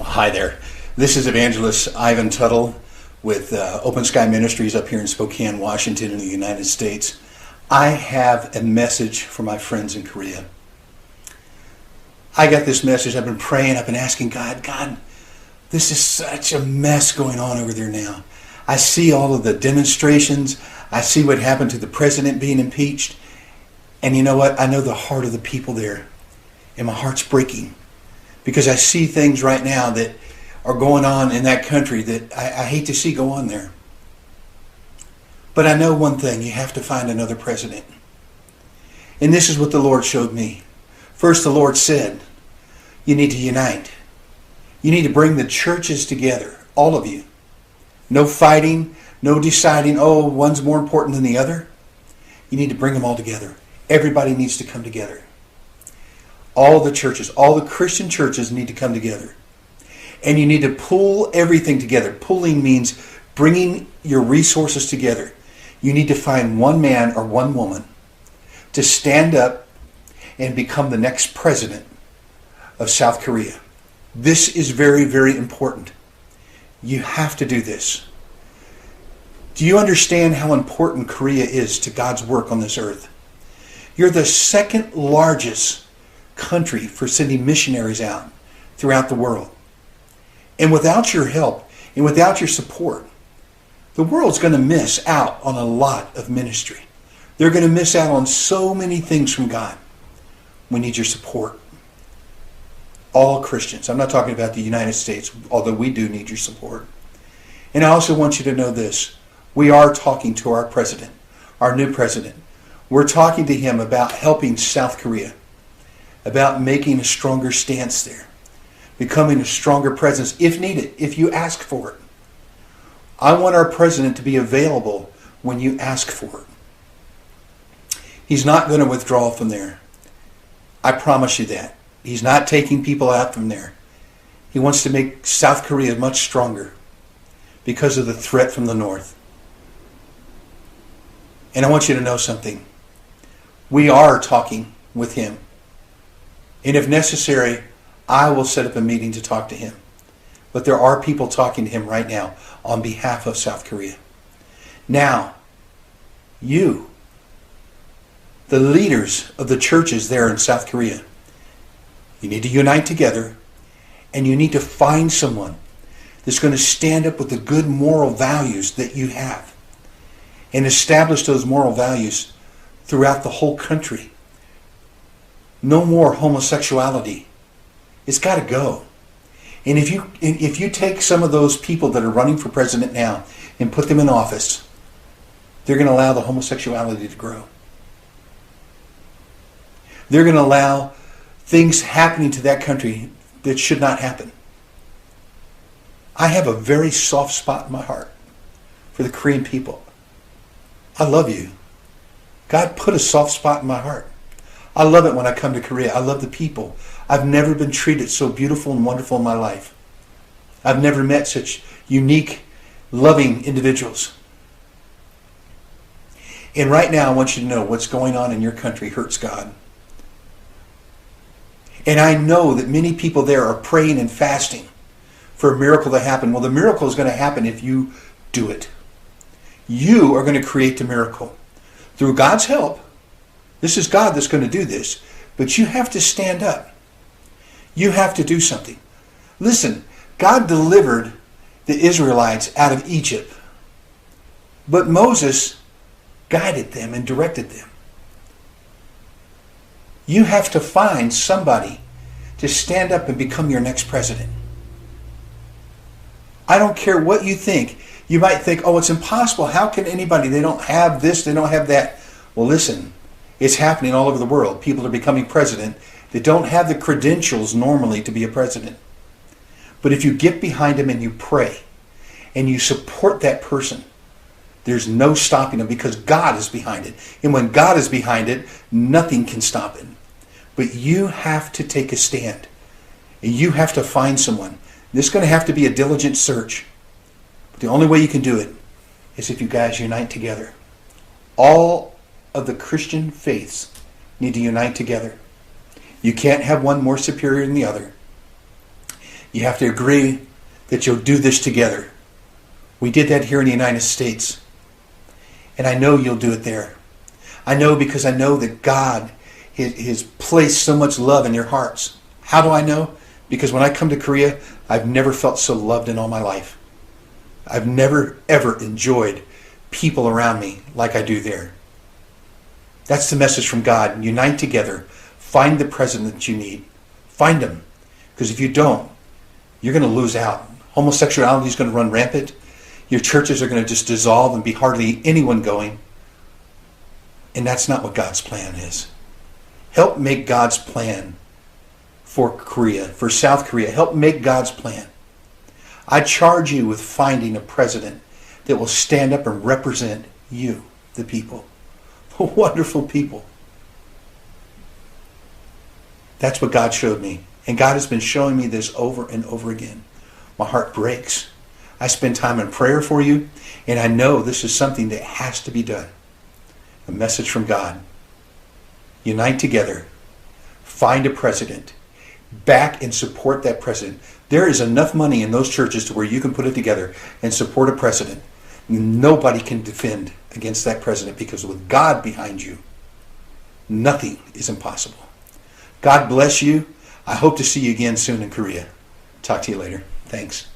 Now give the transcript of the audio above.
Hi there. This is Evangelist Ivan Tuttle with Open Sky Ministries up here in Spokane, Washington in the United States. I have a message for my friends in Korea. I got this message. I've been praying. I've been asking God, this is such a mess going on over there now. I see all of the demonstrations. I see what happened to the president being impeached. And you know what? I know the heart of the people there. And my heart's breaking. Because I see things right now that are going on in that country that I hate to see go on there. But I know one thing, you have to find another president. And this is what the Lord showed me. First, the Lord said, you need to unite. You need to bring the churches together, all of you. No fighting, no deciding, one's more important than the other. You need to bring them all together. Everybody needs to come together. All the churches, all the Christian churches need to come together. And you need to pull everything together. Pulling means bringing your resources together. You need to find one man or one woman to stand up and become the next president of South Korea. This is very, very important. You have to do this. Do you understand how important Korea is to God's work on this earth? You're the second largest country for sending missionaries out throughout the world. And without your help and without your support, the world's going to miss out on a lot of ministry. They're going to miss out on so many things from God. We need your support. All Christians. I'm not talking about the United States, although we do need your support. And I also want you to know this. We are talking to our president, our new president. We're talking to him about helping South Korea, about making a stronger stance there, becoming a stronger presence if needed, if you ask for it. I want our president to be available when you ask for it. He's not going to withdraw from there. I promise you that. He's not taking people out from there. He wants to make South Korea much stronger because of the threat from the north. And I want you to know something. We are talking with him. And if necessary, I will set up a meeting to talk to him. But there are people talking to him right now on behalf of South Korea. Now, you, the leaders of the churches there in South Korea, you need to unite together and you need to find someone that's going to stand up with the good moral values that you have and establish those moral values throughout the whole country. No more homosexuality. It's got to go. And if you take some of those people that are running for president now and put them in office, they're going to allow the homosexuality to grow. They're going to allow things happening to that country that should not happen. I have a very soft spot in my heart for the Korean people. I love you. God put a soft spot in my heart. I love it when I come to Korea. I love the people. I've never been treated so beautiful and wonderful in my life. I've never met such unique, loving individuals. And right now I want you to know what's going on in your country hurts God. And I know that many people there are praying and fasting for a miracle to happen. Well, the miracle is going to happen if you do it. You are going to create the miracle. Through God's help. This is God that's going to do this. But you have to stand up. You have to do something. Listen, God delivered the Israelites out of Egypt. But Moses guided them and directed them. You have to find somebody to stand up and become your next president. I don't care what you think. You might think, it's impossible. How can anybody? They don't have this, they don't have that. Well, listen, it's happening all over the world. People are becoming president that don't have the credentials normally to be a president. But if you get behind them and you pray and you support that person, there's no stopping them because God is behind it. And when God is behind it, nothing can stop it. But you have to take a stand. And you have to find someone. This is going to have to be a diligent search. But the only way you can do it is if you guys unite together. All of the Christian faiths need to unite together. You can't have one more superior than the other. You have to agree that you'll do this together. We did that here in the United States. And I know you'll do it there. I know because I know that God has placed so much love in your hearts. How do I know? Because when I come to Korea, I've never felt so loved in all my life. I've never, ever enjoyed people around me like I do there. That's the message from God. Unite together. Find the president that you need. Find him. Because if you don't, you're going to lose out. Homosexuality is going to run rampant. Your churches are going to just dissolve and be hardly anyone going. And that's not what God's plan is. Help make God's plan for Korea, for South Korea. Help make God's plan. I charge you with finding a president that will stand up and represent you, the people. Wonderful people. That's what God showed me. And God has been showing me this over and over again. My heart breaks. I spend time in prayer for you, and I know this is something that has to be done. A message from God. Unite together. Find a president. Back and support that president. There is enough money in those churches to where you can put it together and support a president. Nobody can defend against that president, because with God behind you, nothing is impossible. God bless you. I hope to see you again soon in Korea. Talk to you later. Thanks.